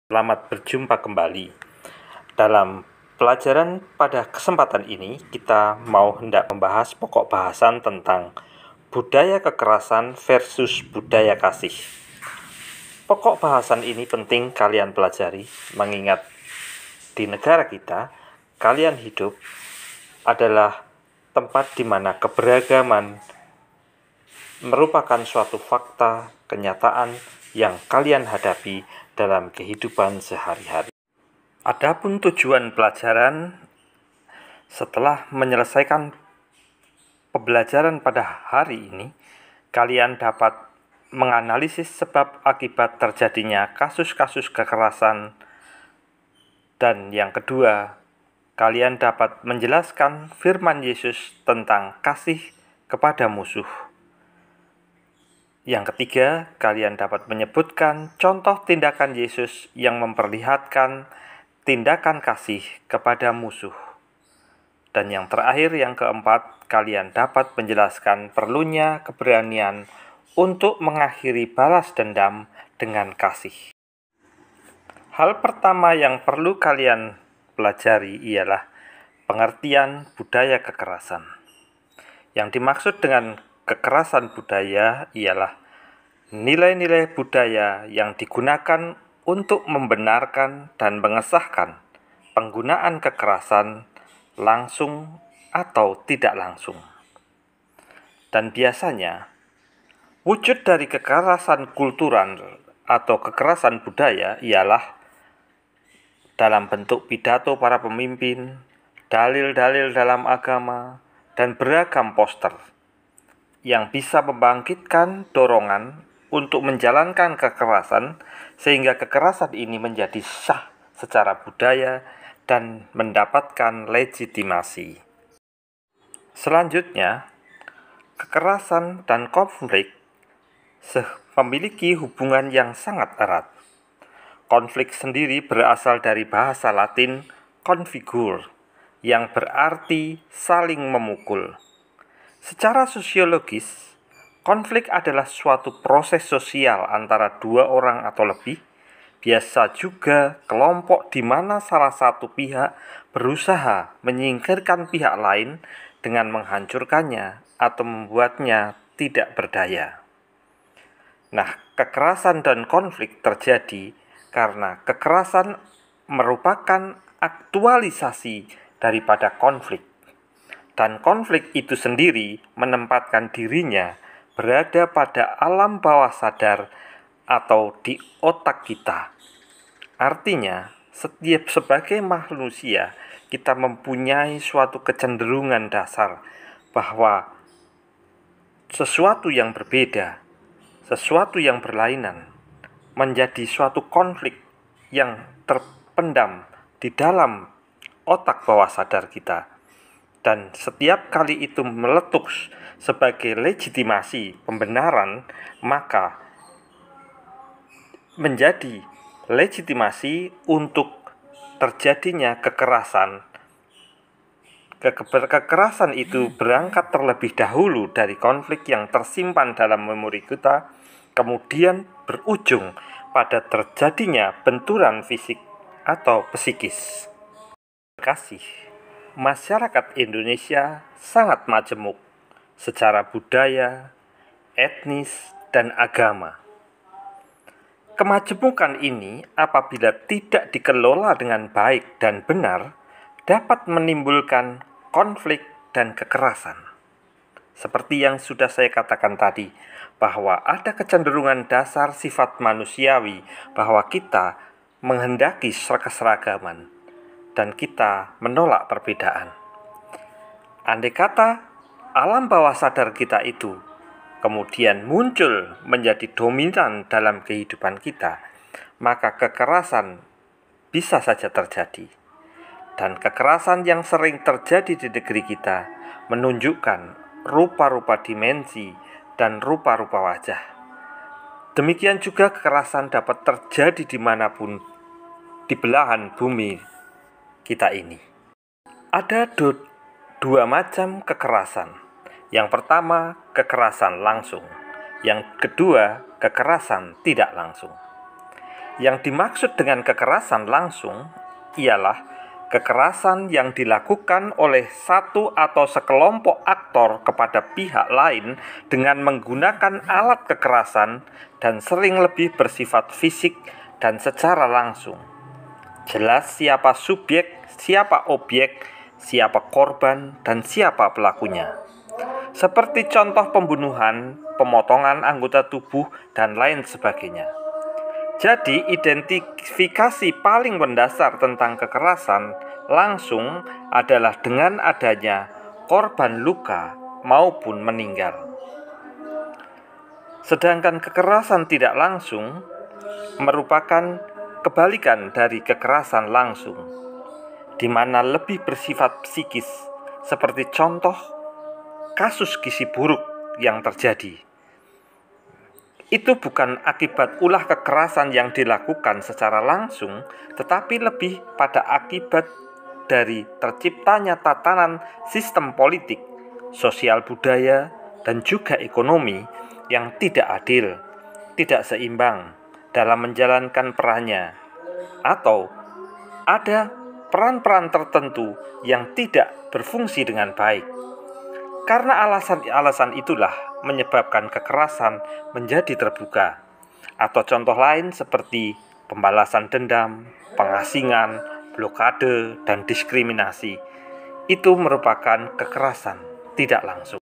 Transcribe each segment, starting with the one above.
Selamat berjumpa kembali. Dalam pelajaran pada kesempatan ini, kita hendak membahas pokok bahasan tentang budaya kekerasan versus budaya kasih. Pokok bahasan ini penting kalian pelajari, mengingat di negara kita, kalian hidup adalah tempat di mana keberagaman merupakan suatu fakta, kenyataan yang kalian hadapi dalam kehidupan sehari-hari. Adapun tujuan pelajaran setelah menyelesaikan pembelajaran pada hari ini, kalian dapat menganalisis sebab akibat terjadinya kasus-kasus kekerasan, dan yang kedua, kalian dapat menjelaskan firman Yesus tentang kasih kepada musuh. Yang ketiga, kalian dapat menyebutkan contoh tindakan Yesus yang memperlihatkan tindakan kasih kepada musuh. Dan yang terakhir, yang keempat, kalian dapat menjelaskan perlunya keberanian untuk mengakhiri balas dendam dengan kasih. Hal pertama yang perlu kalian pelajari ialah pengertian budaya kekerasan. Yang dimaksud dengan kekerasan budaya ialah nilai-nilai budaya yang digunakan untuk membenarkan dan mengesahkan penggunaan kekerasan langsung atau tidak langsung. Dan biasanya, wujud dari kekerasan kultural atau kekerasan budaya ialah dalam bentuk pidato para pemimpin, dalil-dalil dalam agama, dan beragam poster yang bisa membangkitkan dorongan untuk menjalankan kekerasan, sehingga kekerasan ini menjadi sah secara budaya dan mendapatkan legitimasi. Selanjutnya, kekerasan dan konflik memiliki hubungan yang sangat erat. Konflik sendiri berasal dari bahasa Latin configure, yang berarti saling memukul. Secara sosiologis, konflik adalah suatu proses sosial antara dua orang atau lebih, biasa juga kelompok di mana salah satu pihak berusaha menyingkirkan pihak lain dengan menghancurkannya atau membuatnya tidak berdaya. Nah, kekerasan dan konflik terjadi karena kekerasan merupakan aktualisasi daripada konflik. Dan konflik itu sendiri menempatkan dirinya berada pada alam bawah sadar atau di otak kita. Artinya, sebagai manusia, kita mempunyai suatu kecenderungan dasar bahwa sesuatu yang berbeda, sesuatu yang berlainan, menjadi suatu konflik yang terpendam di dalam otak bawah sadar kita. Dan setiap kali itu meletus sebagai legitimasi pembenaran, maka menjadi legitimasi untuk terjadinya kekerasan. Kekerasan itu berangkat terlebih dahulu dari konflik yang tersimpan dalam memori kita, kemudian berujung pada terjadinya benturan fisik atau psikis. Terima kasih. Masyarakat Indonesia sangat majemuk secara budaya, etnis, dan agama. Kemajemukan ini apabila tidak dikelola dengan baik dan benar dapat menimbulkan konflik dan kekerasan. Seperti yang sudah saya katakan tadi, bahwa ada kecenderungan dasar sifat manusiawi bahwa kita menghendaki keseragaman dan kita menolak perbedaan. Andai kata alam bawah sadar kita itu kemudian muncul menjadi dominan dalam kehidupan kita, maka kekerasan bisa saja terjadi. Dan kekerasan yang sering terjadi di negeri kita menunjukkan rupa-rupa dimensi dan rupa-rupa wajah. Demikian juga kekerasan dapat terjadi dimanapun di belahan bumi kita ini. Ada dua macam kekerasan. Yang pertama, kekerasan langsung. Yang kedua, kekerasan tidak langsung. Yang dimaksud dengan kekerasan langsung ialah kekerasan yang dilakukan oleh satu atau sekelompok aktor kepada pihak lain dengan menggunakan alat kekerasan dan sering lebih bersifat fisik dan secara langsung. Jelas siapa subjek, siapa objek, siapa korban, dan siapa pelakunya. Seperti contoh pembunuhan, pemotongan anggota tubuh, dan lain sebagainya. Jadi, identifikasi paling mendasar tentang kekerasan langsung adalah dengan adanya korban luka maupun meninggal. Sedangkan kekerasan tidak langsung merupakan kebalikan dari kekerasan langsung, di mana lebih bersifat psikis, seperti contoh kasus gizi buruk yang terjadi. Itu bukan akibat ulah kekerasan yang dilakukan secara langsung, tetapi lebih pada akibat dari terciptanya tatanan sistem politik, sosial budaya, dan juga ekonomi yang tidak adil, tidak seimbang dalam menjalankan perannya, atau ada peran-peran tertentu yang tidak berfungsi dengan baik. Karena alasan-alasan itulah menyebabkan kekerasan menjadi terbuka, atau contoh lain seperti pembalasan dendam, pengasingan, blokade, dan diskriminasi. Itu merupakan kekerasan tidak langsung.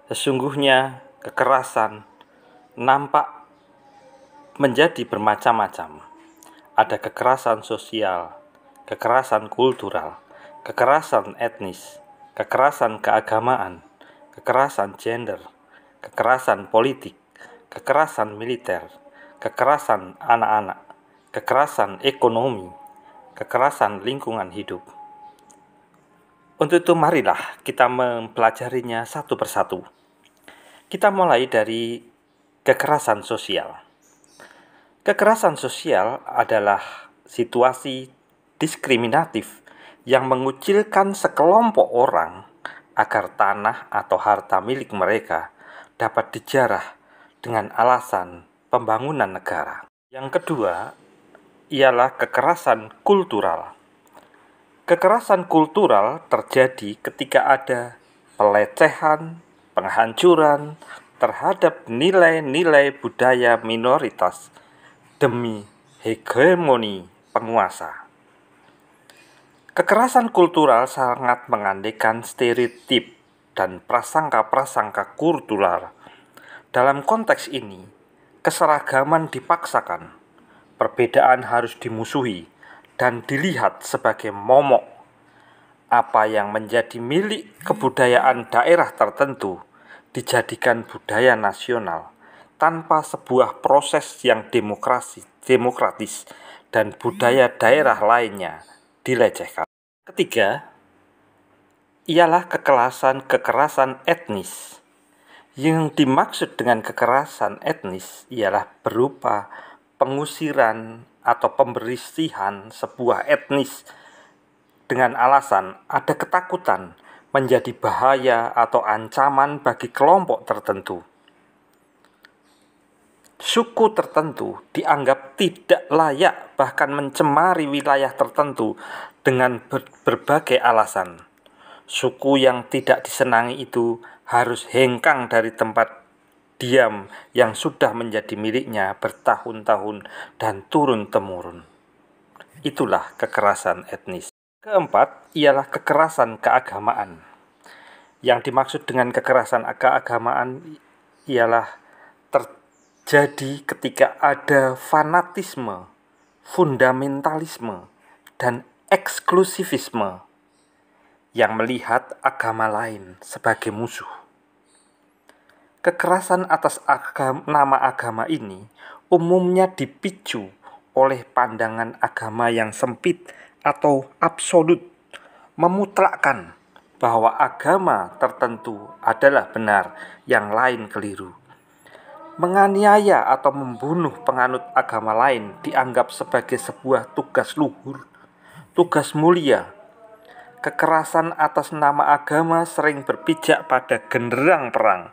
Sesungguhnya kekerasan nampak menjadi bermacam-macam. Ada kekerasan sosial, kekerasan kultural, kekerasan etnis, kekerasan keagamaan, kekerasan gender, kekerasan politik, kekerasan militer, kekerasan anak-anak, kekerasan ekonomi, kekerasan lingkungan hidup. Untuk itu marilah kita mempelajarinya satu persatu. Kita mulai dari kekerasan sosial. Kekerasan sosial adalah situasi diskriminatif yang mengucilkan sekelompok orang agar tanah atau harta milik mereka dapat dijarah dengan alasan pembangunan negara. Yang kedua ialah kekerasan kultural. Kekerasan kultural terjadi ketika ada pelecehan, penghancuran terhadap nilai-nilai budaya minoritas demi hegemoni penguasa. Kekerasan kultural sangat mengandaikan stereotip dan prasangka-prasangka kultural. Dalam konteks ini, keseragaman dipaksakan, perbedaan harus dimusuhi dan dilihat sebagai momok. Apa yang menjadi milik kebudayaan daerah tertentu dijadikan budaya nasional tanpa sebuah proses yang demokratis dan budaya daerah lainnya dilecehkan. Ketiga, ialah kekerasan etnis. Yang dimaksud dengan kekerasan etnis ialah berupa pengusiran atau pembersihan sebuah etnis dengan alasan ada ketakutan menjadi bahaya atau ancaman bagi kelompok tertentu. Suku tertentu dianggap tidak layak bahkan mencemari wilayah tertentu dengan berbagai alasan. Suku yang tidak disenangi itu harus hengkang dari tempat diam yang sudah menjadi miliknya bertahun-tahun dan turun-temurun. Itulah kekerasan etnis. Keempat ialah kekerasan keagamaan. Yang dimaksud dengan kekerasan keagamaan ialah terjadi ketika ada fanatisme, fundamentalisme, dan eksklusivisme yang melihat agama lain sebagai musuh. Kekerasan atas nama agama ini umumnya dipicu oleh pandangan agama yang sempit atau absolut, memutlakkan bahwa agama tertentu adalah benar, yang lain keliru. Menganiaya atau membunuh penganut agama lain dianggap sebagai sebuah tugas luhur, tugas mulia. Kekerasan atas nama agama sering berpijak pada genderang perang.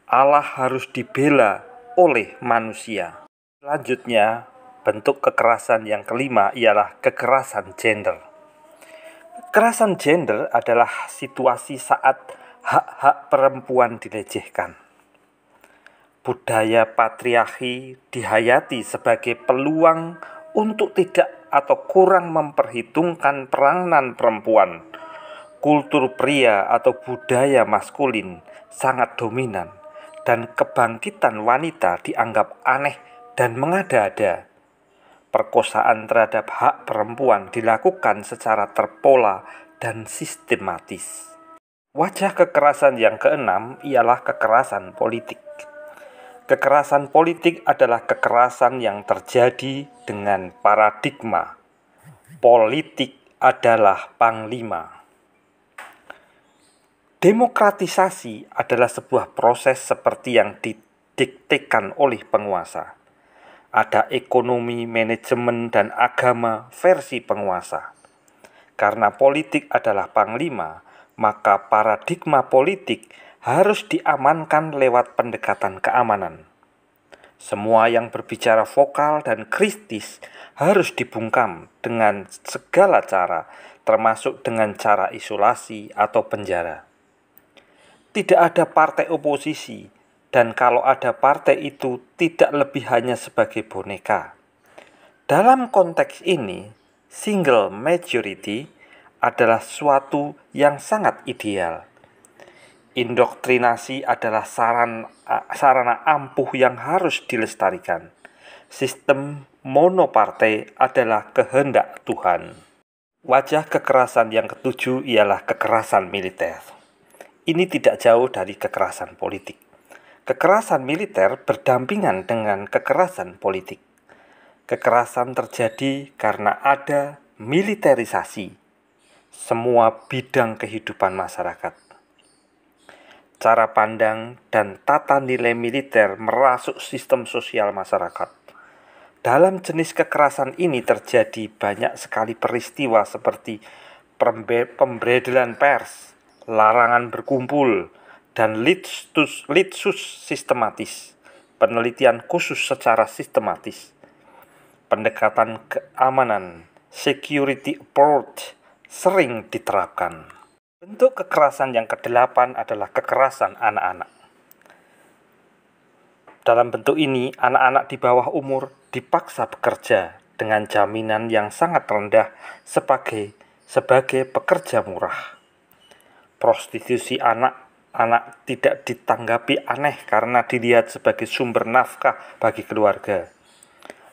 Allah harus dibela oleh manusia. Selanjutnya, bentuk kekerasan yang kelima ialah kekerasan gender. Kekerasan gender adalah situasi saat hak-hak perempuan dilecehkan. Budaya patriarki dihayati sebagai peluang untuk tidak atau kurang memperhitungkan peranan perempuan. Kultur pria atau budaya maskulin sangat dominan dan kebangkitan wanita dianggap aneh dan mengada-ada. Perkosaan terhadap hak perempuan dilakukan secara terpola dan sistematis. Wajah kekerasan yang keenam ialah kekerasan politik. Kekerasan politik adalah kekerasan yang terjadi dengan paradigma politik adalah panglima. Demokratisasi adalah sebuah proses seperti yang didiktekan oleh penguasa. Ada ekonomi, manajemen, dan agama versi penguasa. Karena politik adalah panglima, maka paradigma politik harus diamankan lewat pendekatan keamanan. Semua yang berbicara vokal dan kritis harus dibungkam dengan segala cara, termasuk dengan cara isolasi atau penjara. Tidak ada partai oposisi, dan kalau ada partai itu tidak lebih hanya sebagai boneka. Dalam konteks ini, single majority adalah suatu yang sangat ideal. Indoktrinasi adalah sarana ampuh yang harus dilestarikan. Sistem monopartai adalah kehendak Tuhan. Wajah kekerasan yang ketujuh ialah kekerasan militer. Ini tidak jauh dari kekerasan politik. Kekerasan militer berdampingan dengan kekerasan politik. Kekerasan terjadi karena ada militerisasi semua bidang kehidupan masyarakat. Cara pandang dan tata nilai militer merasuk sistem sosial masyarakat. Dalam jenis kekerasan ini terjadi banyak sekali peristiwa seperti pemberedelan pers, larangan berkumpul, dan litsus sistematis, penelitian khusus secara sistematis, pendekatan keamanan, security approach sering diterapkan. Bentuk kekerasan yang kedelapan adalah kekerasan anak-anak. Dalam bentuk ini, anak-anak di bawah umur dipaksa bekerja dengan jaminan yang sangat rendah sebagai pekerja murah. Prostitusi anak-anak tidak ditanggapi aneh karena dilihat sebagai sumber nafkah bagi keluarga.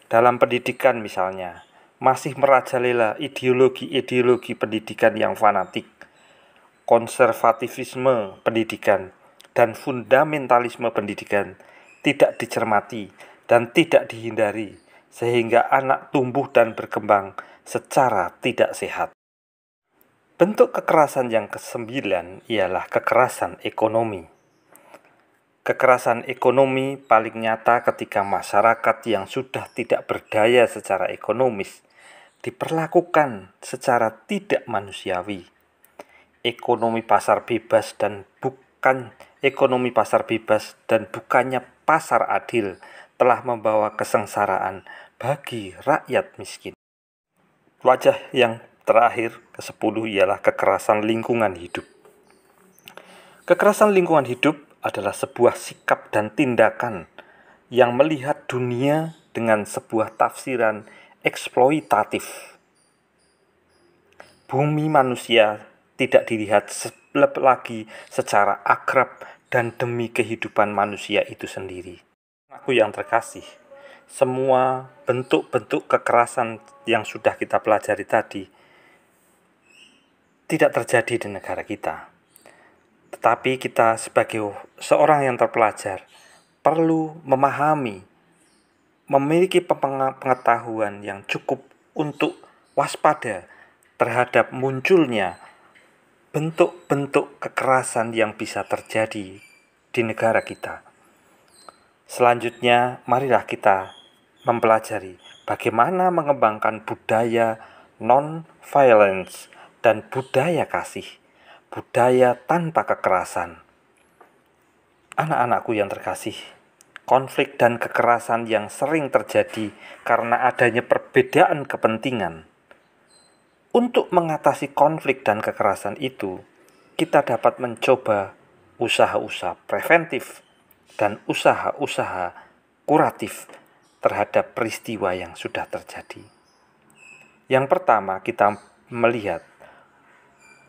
Dalam pendidikan misalnya, masih merajalela ideologi pendidikan yang fanatik, konservatisme pendidikan, dan fundamentalisme pendidikan tidak dicermati dan tidak dihindari, sehingga anak tumbuh dan berkembang secara tidak sehat. Bentuk kekerasan yang kesembilan ialah kekerasan ekonomi. Kekerasan ekonomi paling nyata ketika masyarakat yang sudah tidak berdaya secara ekonomis diperlakukan secara tidak manusiawi. Ekonomi pasar bebas dan bukannya pasar adil telah membawa kesengsaraan bagi rakyat miskin. Wajah yang terakhir, ke-10 ialah kekerasan lingkungan hidup. Kekerasan lingkungan hidup adalah sebuah sikap dan tindakan yang melihat dunia dengan sebuah tafsiran eksploitatif. Bumi manusia tidak dilihat lagi secara akrab dan demi kehidupan manusia itu sendiri. Aku yang terkasih, semua bentuk-bentuk kekerasan yang sudah kita pelajari tadi tidak terjadi di negara kita. Tetapi kita sebagai seorang yang terpelajar perlu memiliki pengetahuan yang cukup untuk waspada terhadap munculnya bentuk-bentuk kekerasan yang bisa terjadi di negara kita. Selanjutnya, marilah kita mempelajari bagaimana mengembangkan budaya non-violence dan budaya kasih, budaya tanpa kekerasan. Anak-anakku yang terkasih, konflik dan kekerasan yang sering terjadi karena adanya perbedaan kepentingan. Untuk mengatasi konflik dan kekerasan itu, kita dapat mencoba usaha-usaha preventif dan usaha-usaha kuratif terhadap peristiwa yang sudah terjadi. Yang pertama, kita melihat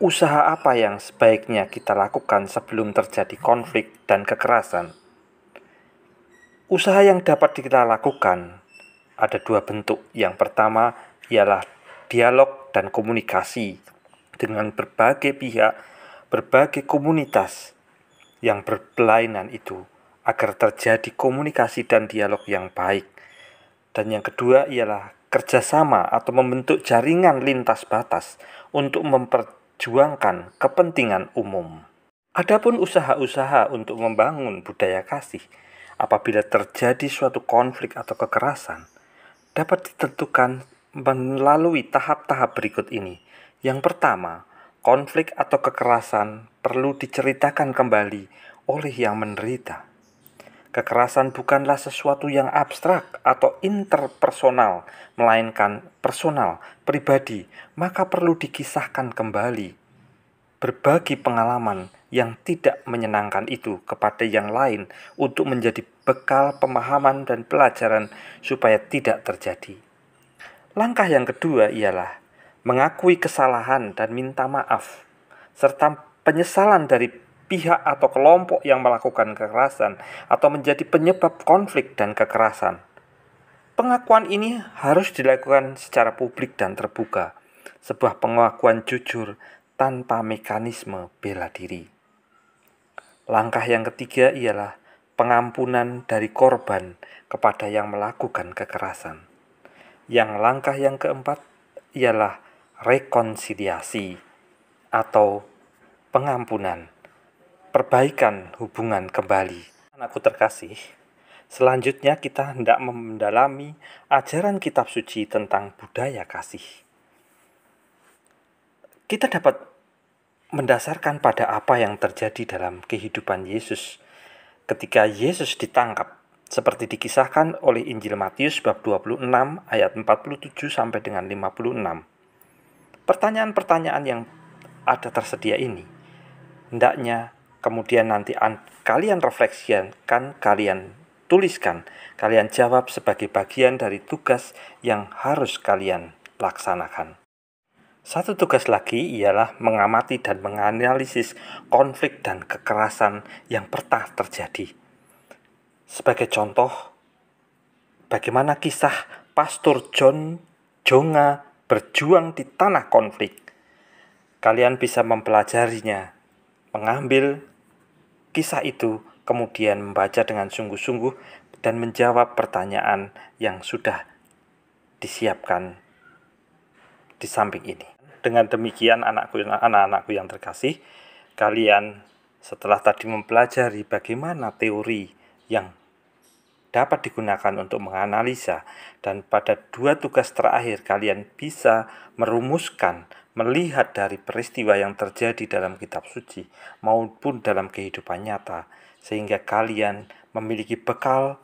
usaha apa yang sebaiknya kita lakukan sebelum terjadi konflik dan kekerasan. Usaha yang dapat kita lakukan ada dua bentuk. Yang pertama ialah dialog dan komunikasi dengan berbagai pihak, berbagai komunitas yang berbelainan itu, agar terjadi komunikasi dan dialog yang baik. Dan yang kedua ialah kerjasama atau membentuk jaringan lintas batas untuk memperjuangkan kepentingan umum. Adapun usaha-usaha untuk membangun budaya kasih apabila terjadi suatu konflik atau kekerasan dapat ditentukan melalui tahap-tahap berikut ini. Yang pertama, konflik atau kekerasan perlu diceritakan kembali oleh yang menderita. Kekerasan bukanlah sesuatu yang abstrak atau interpersonal, melainkan personal, pribadi, maka perlu dikisahkan kembali. Berbagi pengalaman yang tidak menyenangkan itu kepada yang lain untuk menjadi bekal pemahaman dan pelajaran supaya tidak terjadi. Langkah yang kedua ialah mengakui kesalahan dan minta maaf, serta penyesalan dari pihak atau kelompok yang melakukan kekerasan atau menjadi penyebab konflik dan kekerasan. Pengakuan ini harus dilakukan secara publik dan terbuka, sebuah pengakuan jujur tanpa mekanisme bela diri. Langkah yang ketiga ialah pengampunan dari korban kepada yang melakukan kekerasan. Yang langkah yang keempat ialah rekonsiliasi atau pengampunan, perbaikan hubungan kembali. Anakku terkasih, selanjutnya kita hendak mendalami ajaran kitab suci tentang budaya kasih. Kita dapat mendasarkan pada apa yang terjadi dalam kehidupan Yesus ketika Yesus ditangkap, seperti dikisahkan oleh Injil Matius bab 26 ayat 47 sampai dengan 56. Pertanyaan-pertanyaan yang ada tersedia ini hendaknya kemudian nanti kalian refleksikan, kalian tuliskan, kalian jawab sebagai bagian dari tugas yang harus kalian laksanakan. Satu tugas lagi ialah mengamati dan menganalisis konflik dan kekerasan yang pernah terjadi. Sebagai contoh, bagaimana kisah Pastor John Jonga berjuang di tanah konflik. Kalian bisa mempelajarinya, mengambil kisah itu, kemudian membaca dengan sungguh-sungguh dan menjawab pertanyaan yang sudah disiapkan di samping ini. Dengan demikian anak-anakku yang terkasih, kalian setelah tadi mempelajari bagaimana teori yang dapat digunakan untuk menganalisa, dan pada dua tugas terakhir kalian bisa merumuskan, melihat dari peristiwa yang terjadi dalam kitab suci maupun dalam kehidupan nyata, sehingga kalian memiliki bekal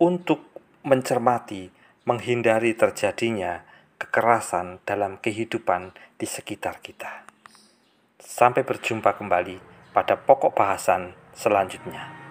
untuk mencermati, menghindari terjadinya kekerasan dalam kehidupan di sekitar kita. Sampai berjumpa kembali pada pokok bahasan selanjutnya.